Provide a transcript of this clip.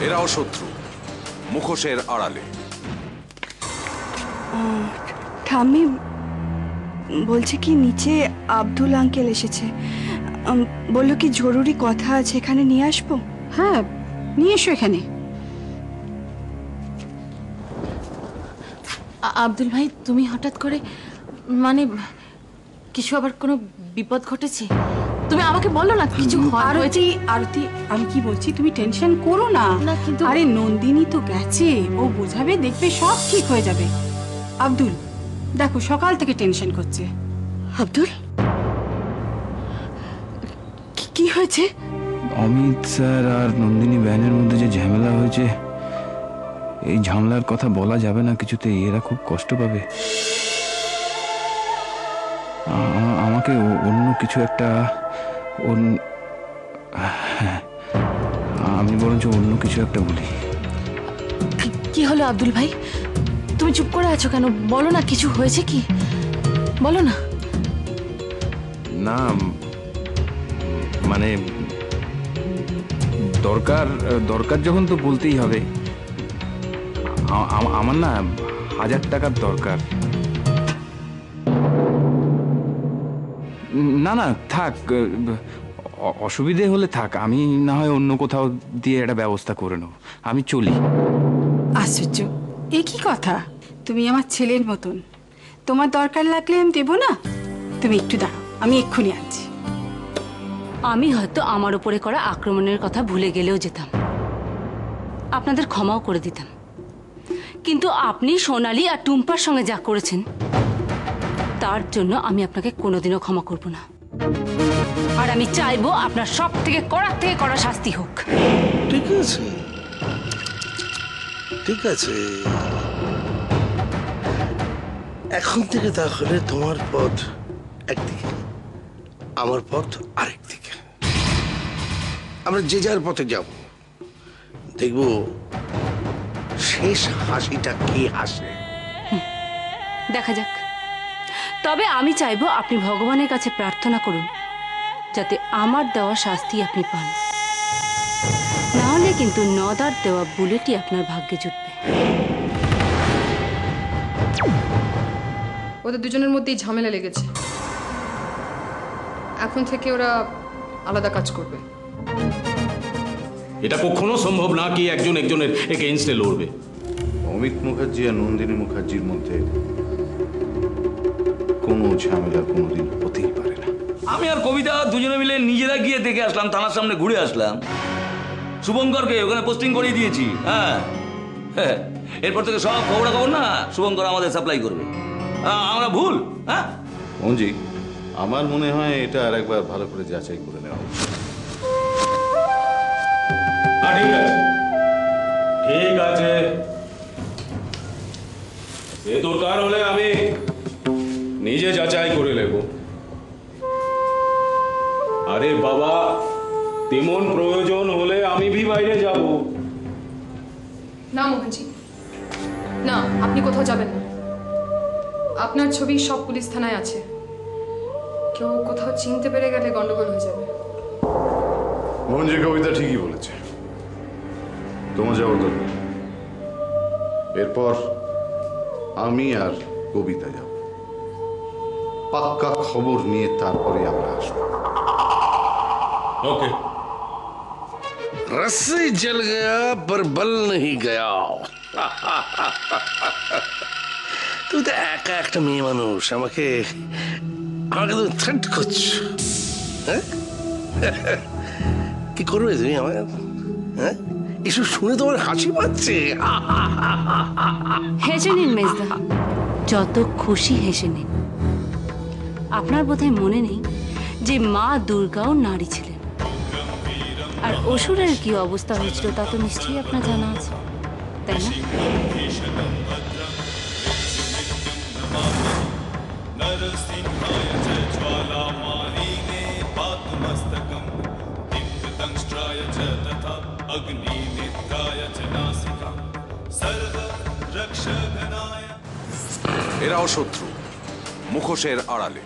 এরাও শত্রু, মুখোশের আড়ালে। ঠাম্মি বলছে কি নিচে আব্দুল আঙ্কেল এসেছে, বললো কি জরুরি কথা আছে, এখানে নিয়ে আসবো। হ্যাঁ, নিয়ে এসো এখানে। আব্দুল ভাই, তুমি হঠাৎ করে, মানে কিছু আবার কোনো বিপদ ঘটেছে? তুমি আমাকে বলো না কিছু। আরতি, আরতি, আমি কি বলছি, তুমি টেনশন করো না। কিন্তু আরে নন্দিনী তো গেছে, ও বোঝাবে, দেখবে সব ঠিক হয়ে যাবে। আব্দুল দেখো সকাল থেকে টেনশন করছে। আব্দুল কি হয়েছে? অমিত স্যার আর নন্দিনী ব্যানের মধ্যে যে ঝামেলা হয়েছে, এই ঝামেলার কথা বলা যাবে না কিছুতে, এরা খুব কষ্ট পাবে। আমাকে অন্য কিছু একটা, আমি বরঞ্চ অন্য কিছু একটা বলি। কি হলো আব্দুল ভাই, তুমি চুপ করে আছো কেন? বলো না কিছু হয়েছে কি, বলো না। না মানে দরকার যখন তো বলতেই হবে। আমার না 1000 টাকার দরকার। না না থাক, অসুবিধে হলে থাক, আমি না হয় অন্য কোথাও দিয়ে একটা ব্যবস্থা করে নেব, আমি চলি। আশ্চর্য, এ কি কথা? তুমি আমার ছেলের মতন, তোমার দরকার লাগলে আমি দেবো না? তুমি একটু দাঁড়াও, আমি এক্ষুনি আনছি। আমি হয়তো আমার উপরে করা আক্রমণের কথা ভুলে গেলেও যেতাম, আপনাদের ক্ষমাও করে দিতাম, কিন্তু আপনি সোনালী আর টুম্পার সঙ্গে যা করেছেন তার জন্য আমি আপনাকে কোনোদিনও ক্ষমা করব না। আর আমি চাইবো আপনার সব থেকে কড়া শাস্তি হোক। ঠিক আছে, ঠিক আছে, এখন থেকে তাহলে তোমার পথ একদিকে, আমার পথ আরেকদিকে। আমরা যে যার পথে যাব, দেখবো শেষ হাসিটা কে হাসে। দেখা যাক। তবে আমি চাইবো আপনি ভগবানের কাছে প্রার্থনা করুন যাতে আমার দেওয়া শাস্তি আপনি পান, না হলে কিন্তু নদার দেওয়া বুলেটই আপনার ভাগ্যে জুটবে। ওদের দুজনের মধ্যেই ঝামেলা লেগেছে, এখন থেকে ওরা আলাদা কাজ করবে। এটা কখনো সম্ভব না কি একজন একজনের এগেইনস্টে লড়বে। অমিত মুখার্জি আর নন্দিনী মুখার্জির মধ্যে কোনো ঝামেলা কোনোদিন হতেই পারে না। আমি আর কবিতা দুজনে মিলে নিজেরা গিয়ে দেখে আসলাম, থানার সামনে ঘুরে আসলাম, শুভঙ্করকে ওখানে পোস্টিং করিয়ে দিয়েছি। হ্যাঁ, এরপর থেকে সব খবর না শুভঙ্কর আমাদের সাপ্লাই করবে। আমরা ভুল? হ্যাঁ মঞ্জি, আমার মনে হয় এটা আর একবার ভালো করে যাচাই করে নেওয়া উচিত। ঠিক আছে, এ দরকার হলে আমি নিজে যাচাই করে নেব। আরে বাবা, তেমন প্রয়োজন হলে আমি ভি বাইরে যাব। না মোহনজি, না, আপনি কোথাও যাবেন না। আপনার ছবি সব পুলিশ থানায় আছে, কেউ কোথাও চিনতে পেরে গেলে গন্ডগোল হয়ে যাবে। মঞ্জি কবিতা ঠিকই বলেছে, তোমার যাওয়ার দরকার। এরপর আমি আর কবিতা যাব, পাক্কা খবর নিয়ে তারপরে আমরা আসবো। ওকে। रस्सी जल गया पर बल नहीं गया। তুমি তো একা একটা মেয়ে মানুষ, আমাকে তুমি থ্রেট করছো। কি করবে তুমি আমার? হ্যাঁ, এসব শুনে তোমার হাসি পাচ্ছে। হেসে নিন মেজদা, যত খুশি হেসে নিন। আপনার বোধহয় মনে নেই যে মা দুর্গাও নারী ছিলেন, আর অসুরের কি অবস্থা হয়েছিল তা তো নিশ্চয়ই আপনার জানা আছে, তাই না? এরাও শত্রু, মুখোশের আড়ালে।